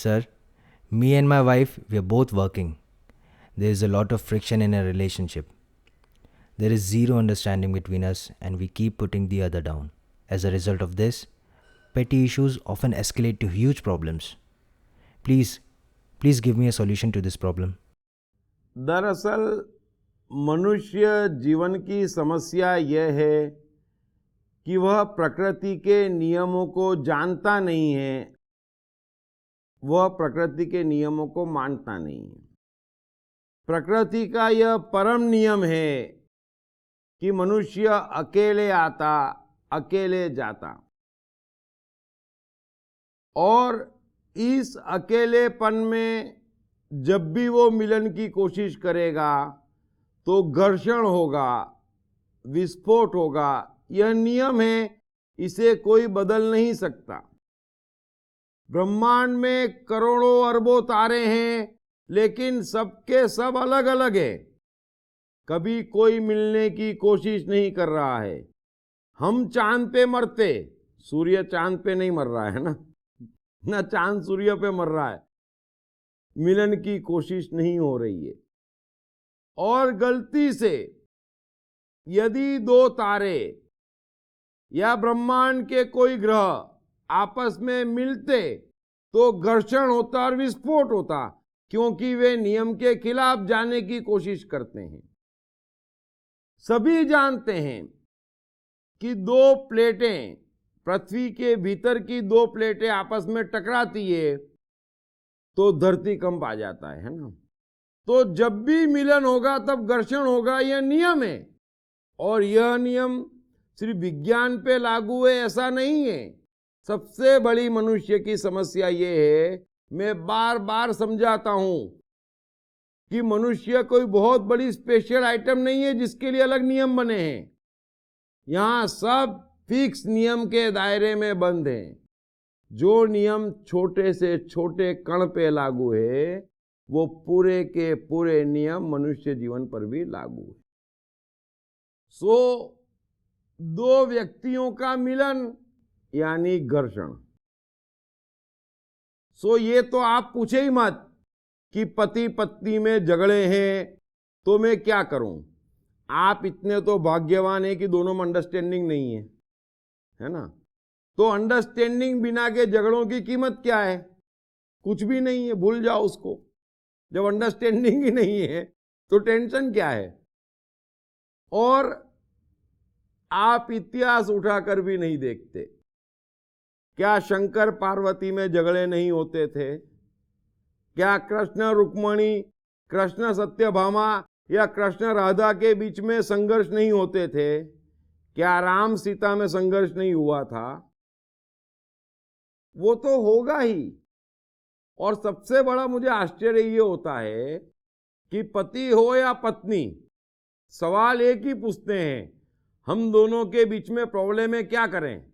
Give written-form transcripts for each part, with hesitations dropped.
Sir, me and my wife, we are both working. There is a lot of friction in a relationship. There is zero understanding between us and we keep putting the other down. As a result of this, petty issues often escalate to huge problems. Please give me a solution to this problem. दरअसल मनुष्य जीवन की समस्या यह है कि वह प्रकृति के नियमों को जानता नहीं है, वह प्रकृति के नियमों को मानता नहीं है। प्रकृति का यह परम नियम है कि मनुष्य अकेले आता, अकेले जाता, और इस अकेलेपन में जब भी वो मिलन की कोशिश करेगा तो घर्षण होगा, विस्फोट होगा। यह नियम है, इसे कोई बदल नहीं सकता। ब्रह्मांड में करोड़ों अरबों तारे हैं, लेकिन सबके सब अलग अलग है। कभी कोई मिलने की कोशिश नहीं कर रहा है। हम चांद पे मरते, सूर्य चांद पे नहीं मर रहा है ना चांद सूर्य पे मर रहा है। मिलन की कोशिश नहीं हो रही है। और गलती से यदि दो तारे या ब्रह्मांड के कोई ग्रह आपस में मिलते तो घर्षण होता और विस्फोट होता, क्योंकि वे नियम के खिलाफ जाने की कोशिश करते हैं। सभी जानते हैं कि दो प्लेटें, पृथ्वी के भीतर की दो प्लेटें आपस में टकराती है तो धरती कंप आ जाता है ना। तो जब भी मिलन होगा तब घर्षण होगा, यह नियम है। और यह नियम सिर्फ विज्ञान पे लागू है ऐसा नहीं है। सबसे बड़ी मनुष्य की समस्या यह है, मैं बार बार समझाता हूं कि मनुष्य कोई बहुत बड़ी स्पेशल आइटम नहीं है जिसके लिए अलग नियम बने हैं। यहां सब फिक्स नियम के दायरे में बंद हैं। जो नियम छोटे से छोटे कण पे लागू है, वो पूरे के पूरे नियम मनुष्य जीवन पर भी लागू है। सो दो व्यक्तियों का मिलन यानी घर्षण। सो ये तो आप पूछे ही मत कि पति पत्नी में झगड़े हैं तो मैं क्या करूं। आप इतने तो भाग्यवान हैं कि दोनों में अंडरस्टैंडिंग नहीं है ना। तो अंडरस्टैंडिंग बिना के झगड़ों की कीमत क्या है? कुछ भी नहीं है, भूल जाओ उसको। जब अंडरस्टैंडिंग ही नहीं है तो टेंशन क्या है? और आप इतिहास उठाकर भी नहीं देखते। क्या शंकर पार्वती में झगड़े नहीं होते थे? क्या कृष्ण रुक्मणी, कृष्ण सत्यभामा या कृष्ण राधा के बीच में संघर्ष नहीं होते थे? क्या राम सीता में संघर्ष नहीं हुआ था? वो तो होगा ही। और सबसे बड़ा मुझे आश्चर्य ये होता है कि पति हो या पत्नी, सवाल एक ही पूछते हैं, हम दोनों के बीच में प्रॉब्लम है, क्या करें?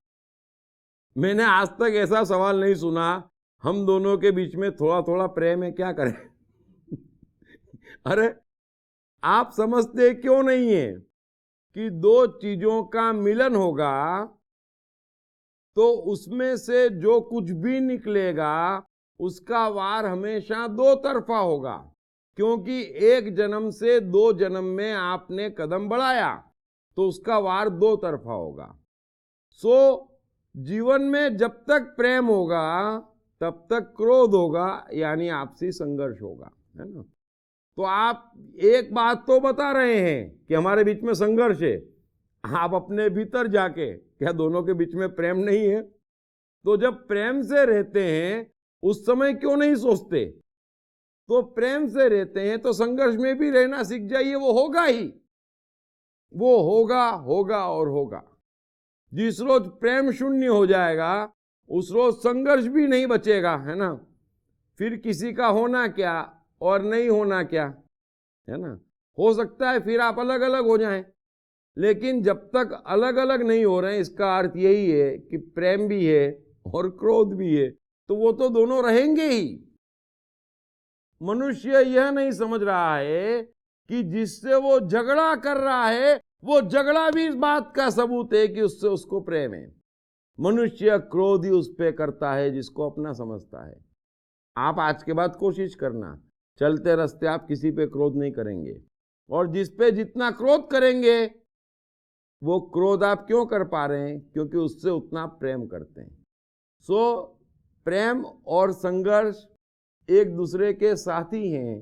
मैंने आज तक ऐसा सवाल नहीं सुना, हम दोनों के बीच में थोड़ा थोड़ा प्रेम है, क्या करें? अरे आप समझते क्यों नहीं है कि दो चीजों का मिलन होगा तो उसमें से जो कुछ भी निकलेगा उसका वार हमेशा दो तरफा होगा। क्योंकि एक जन्म से दो जन्म में आपने कदम बढ़ाया तो उसका वार दो तरफा होगा। सो जीवन में जब तक प्रेम होगा तब तक क्रोध होगा, यानी आपसी संघर्ष होगा, है ना। तो आप एक बात तो बता रहे हैं कि हमारे बीच में संघर्ष है। आप अपने भीतर जाके, क्या दोनों के बीच में प्रेम नहीं है? तो जब प्रेम से रहते हैं उस समय क्यों नहीं सोचते? तो प्रेम से रहते हैं तो संघर्ष में भी रहना सीख जाइए, वो होगा ही, वो होगा होगा और होगा। जिस रोज प्रेम शून्य हो जाएगा उस रोज संघर्ष भी नहीं बचेगा, है ना। फिर किसी का होना क्या और नहीं होना क्या, है ना। हो सकता है फिर आप अलग अलग हो जाएं, लेकिन जब तक अलग अलग नहीं हो रहे हैं इसका अर्थ यही है कि प्रेम भी है और क्रोध भी है, तो वो तो दोनों रहेंगे ही। मनुष्य यह नहीं समझ रहा है कि जिससे वो झगड़ा कर रहा है वो झगड़ा भी इस बात का सबूत है कि उससे उसको प्रेम है। मनुष्य क्रोध ही उस पे करता है जिसको अपना समझता है। आप आज के बाद कोशिश करना, चलते रास्ते आप किसी पे क्रोध नहीं करेंगे, और जिस पे जितना क्रोध करेंगे वो क्रोध आप क्यों कर पा रहे हैं? क्योंकि उससे उतना प्रेम करते हैं। सो प्रेम और संघर्ष एक दूसरे के साथी हैं।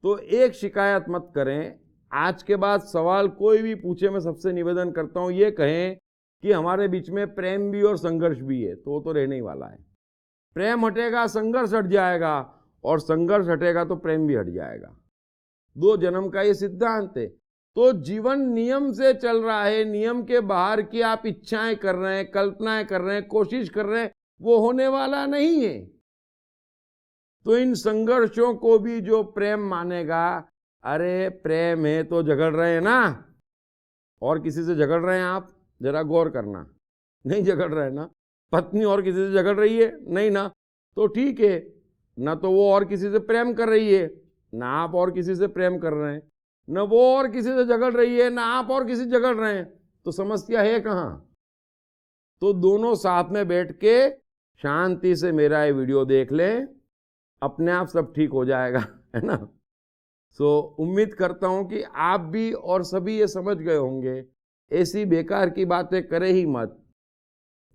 तो एक शिकायत मत करें। आज के बाद सवाल कोई भी पूछे, मैं सबसे निवेदन करता हूं ये कहें कि हमारे बीच में प्रेम भी और संघर्ष भी है, तो वो तो रहने ही वाला है। प्रेम हटेगा संघर्ष हट जाएगा, और संघर्ष हटेगा तो प्रेम भी हट जाएगा। 2 जन्म का ये सिद्धांत है। तो जीवन नियम से चल रहा है, नियम के बाहर की आप इच्छाएं कर रहे हैं, कल्पनाएं कर रहे हैं, कोशिश कर रहे हैं, वो होने वाला नहीं है। तो इन संघर्षों को भी जो प्रेम मानेगा, अरे प्रेम है तो झगड़ रहे हैं ना, और किसी से झगड़ रहे हैं आप, जरा गौर करना, नहीं झगड़ रहे हैं ना। पत्नी और किसी से झगड़ रही है, नहीं ना, तो ठीक है ना। तो वो और किसी से प्रेम कर रही है ना, आप और किसी से प्रेम कर रहे हैं, न वो और किसी से झगड़ रही है ना आप और किसी से झगड़ रहे हैं, तो समस्या है कहाँ? तो दोनों साथ में बैठ के शांति से मेरा ये वीडियो देख लें, अपने आप सब ठीक हो जाएगा, है ना। सो उम्मीद करता हूं कि आप भी और सभी ये समझ गए होंगे। ऐसी बेकार की बातें करे ही मत।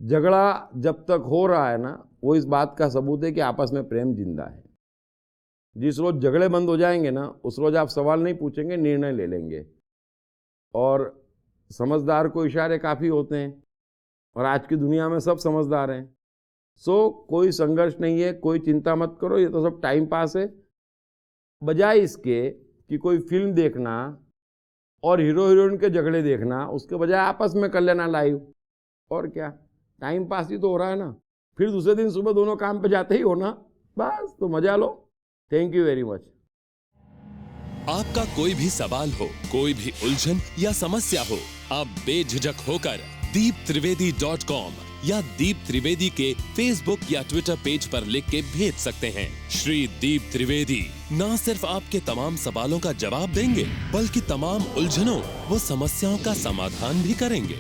झगड़ा जब तक हो रहा है ना, वो इस बात का सबूत है कि आपस में प्रेम जिंदा है। जिस रोज झगड़े बंद हो जाएंगे ना, उस रोज आप सवाल नहीं पूछेंगे, निर्णय ले लेंगे। और समझदार को इशारे काफ़ी होते हैं, और आज की दुनिया में सब समझदार हैं। सो कोई संघर्ष नहीं है, कोई चिंता मत करो, ये तो सब टाइम पास है। बजाय इसके कि कोई फिल्म देखना और हीरो हीरोइन के झगड़े देखना, उसके बजाय आपस में कर लेना लाइव। और क्या, टाइम पास ही तो हो रहा है ना। फिर दूसरे दिन सुबह दोनों काम पे जाते ही हो ना, बस तो मजा लो। Thank you very much. आपका कोई भी सवाल हो, कोई भी उलझन या समस्या हो, आप बेझिझक होकर deeptrivedi.com या दीप त्रिवेदी के फेसबुक या ट्विटर पेज पर लिख के भेज सकते हैं। श्री दीप त्रिवेदी न सिर्फ आपके तमाम सवालों का जवाब देंगे, बल्कि तमाम उलझनों व समस्याओं का समाधान भी करेंगे।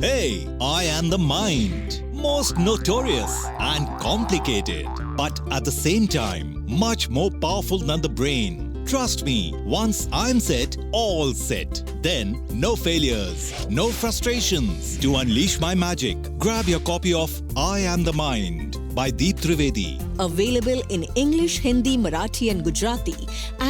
Hey, I am the mind. Most notorious and complicated, but at the same time, much more powerful than the brain. Trust me, once I'm set, all set. Then, no failures, no frustrations. To unleash my magic, grab your copy of I Am the Mind by Deep Trivedi. Available in English, Hindi, Marathi and Gujarati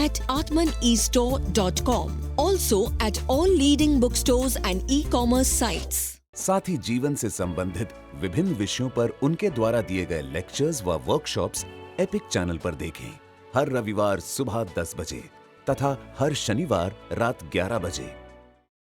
at atmaneastore.com. Also at all leading bookstores and e-commerce sites. साथ ही जीवन से संबंधित विभिन्न विषयों पर उनके द्वारा दिए गए लेक्चर्स व वर्कशॉप्स एपिक चैनल पर देखें। हर रविवार सुबह 10 बजे तथा हर शनिवार रात 11 बजे।